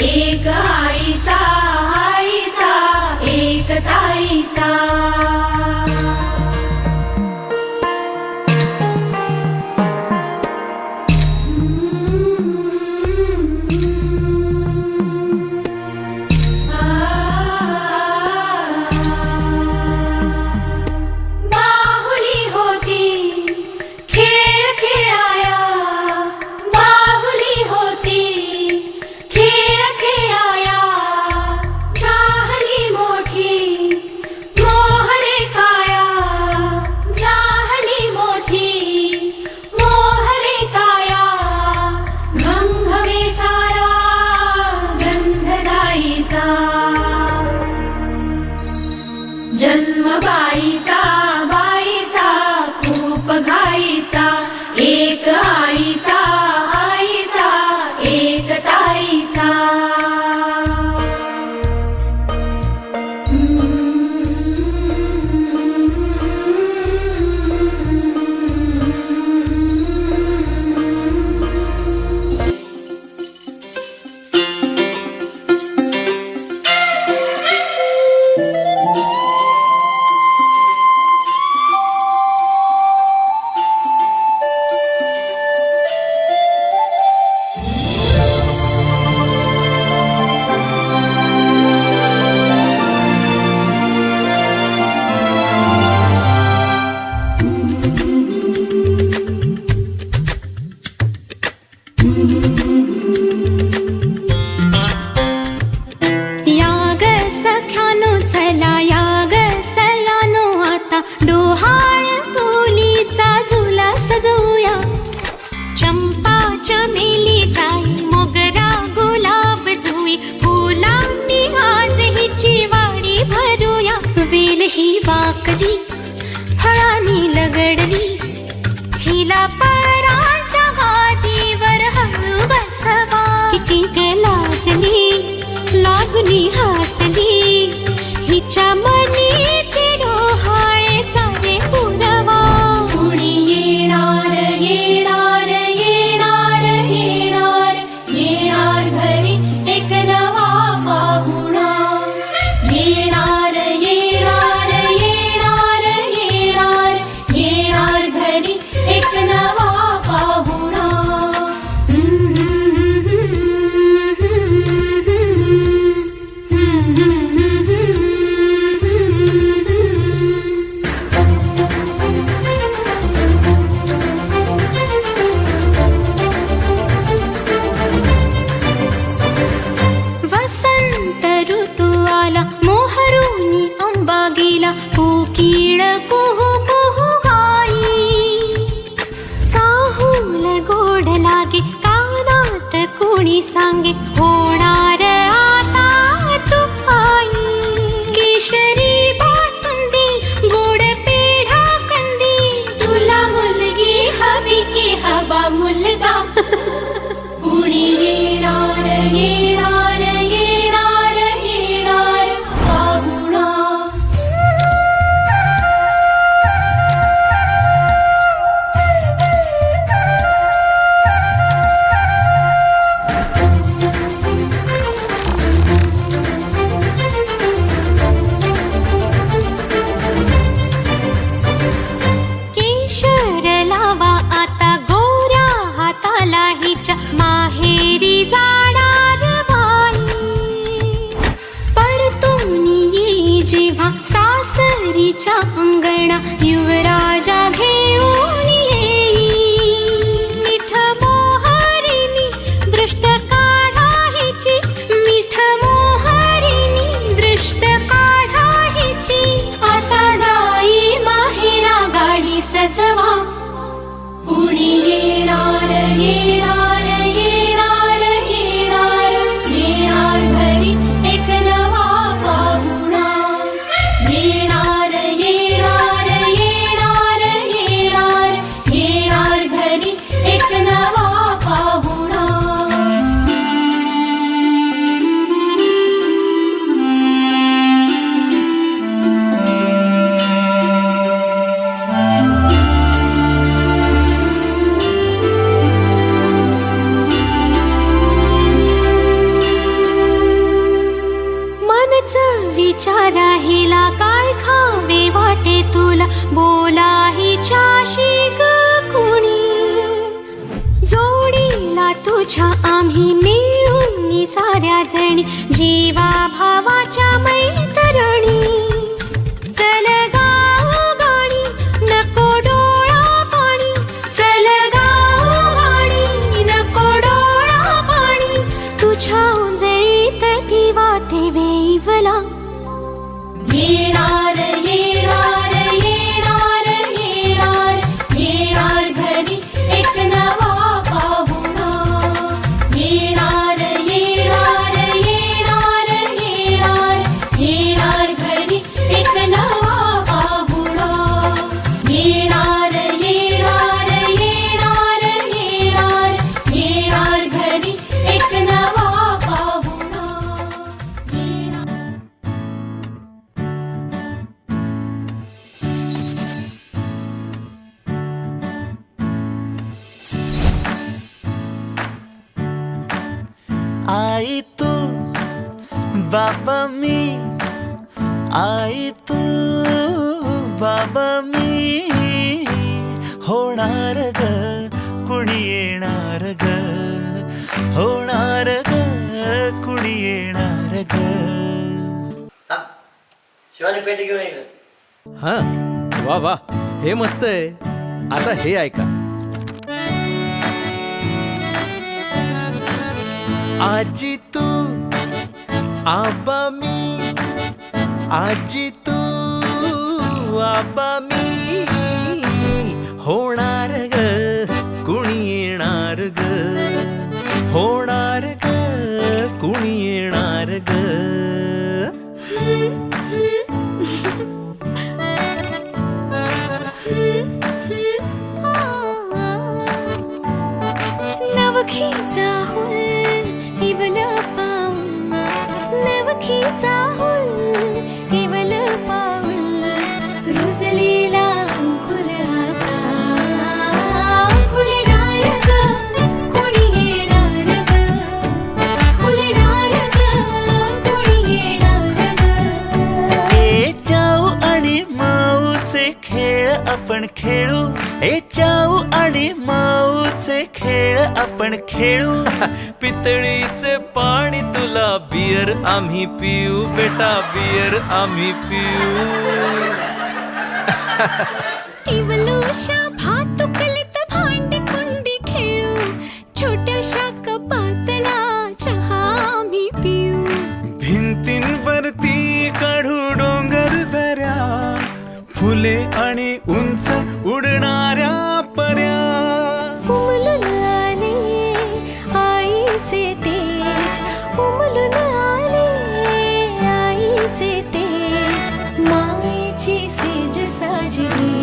एक आईचा आईचा एक ताईचा जन्म बाईचा बाईचा खूप घाईचा एक आईचा आईचा एक ताईचा ही वाकली फळांनी लगडली हिला पराच्या गादीवर हळू बसवा किती ग लाजली लाजुनी हसली हिच्या मनी ते डोहाळे सारे पुरवा कुणी येणार येणार येणार येणार येणार घरी एक नवा पाहुणा येणार येणार येणार येणार येणार घरी एक नवा पाहुणा वसंत ऋतू आला मोहरुनी आंबा गेला कोकिळ कुहू कुहू गाई चाहूल गोड लागे कानात कोणी सांगे होणार आता तू आई केशरी बासुंदी गोड पेढा कंदी तुला मुलगी हवी की हवा मुलगा कुणी येणार येणार येणार येणार पाहुणा केशर लावा आता गोऱ्या हाताला हिच्या माहेरी जाणार बाई परतून येई जेव्हा सासरीच्या अंगणा युवराजा घेऊन येई मिठ मोहरिनी दृष्ट काढा हिची मिठ मोहरिनी दृष्ट काढा हिची आता जाई माहेरा गाडी सजवा कुणी येणार येणार येणार येणार येणार घरी एक नवा पाहुणा येणार येणार येणार येणार तुझ्या आम्ही मिळून साऱ्या जणी जीवा भावाच्या मैत्रिणी. चल गाऊ गाणी नको डोळा पाणी, चल गाऊ गाणी नको डोळा पाणी. तुझ्या उंजळीत दिवा ठेवेवला. येणार येणार येणार येणार येणार घरी एक नवा पाहुणा. येणार येणार येणार येणार येणार घरी एक नवा पाहुणा. येणार येणार येणार येणार येणार घरी एक नवा पाहुणा. येणार आई तू बाबा मी, आई तू बाबा मी. होणार ग कुणी येणार ग, होणार ग कुणी येणार ग. शिवानी पेटी घेऊन ये. हा वा वा, हे मस्त आहे. आता हे ऐका. आजी तू आबा मी, आजी तू आबा मी. होणार ग कुणी येणार ग, होणार ग कुणी येणार ग. नवखीचा हुल इवल पाऊल, नवखीचा हुल इवल पाऊल. रुजलेला अंकुर आता फुलणार ग कोणी येणार ग, फुलणार ग कोणी येणार ग. ए जाऊ आणि माऊचे खेळ आपण खेळू, ए जाऊ आणि माऊचे खेळ आपण खेळू. पितळीचे पाणी तुला, बियर आम्ही पिऊ बेटा, बियर आम्ही पिऊ. इवलूशा भातुकलीत भांडी कुंडी खेळू, छोट्याशा कपातला चहा आम्ही पिऊ. भिंतींवरती काढू डोंगर दऱ्या, फुले आणि उंच उडणाऱ्या पर्या. उमलून आले आईचे तेज, उमलून आले आईचे तेज. मायेची सेज साजली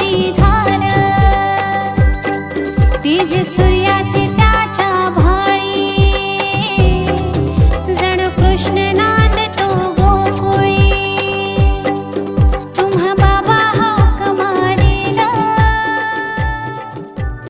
तेजाची धार तेज सूर्याचे